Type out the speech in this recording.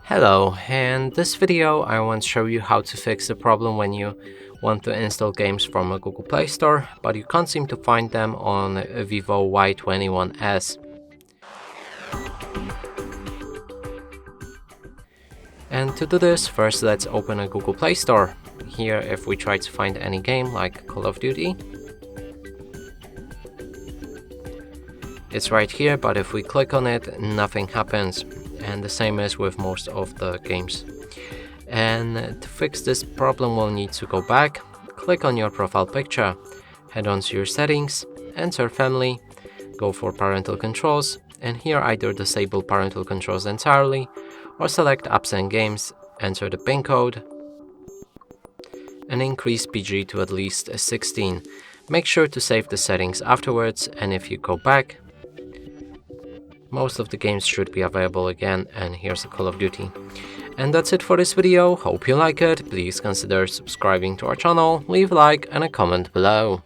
Hello, in this video I want to show you how to fix the problem when you want to install games from a Google Play Store, but you can't seem to find them on a Vivo Y21S. And to do this, first let's open a Google Play Store. Here, if we try to find any game like Call of Duty, it's right here, but if we click on it, nothing happens. And the same is with most of the games. And to fix this problem, we'll need to go back, click on your profile picture, head on to your settings, enter family, go for parental controls, and here either disable parental controls entirely or select apps and games, enter the PIN code, and increase PG to at least 16. Make sure to save the settings afterwards, and if you go back, most of the games should be available again, and here's a Call of Duty. And that's it for this video. Hope you like it. Please consider subscribing to our channel, leave a like and a comment below.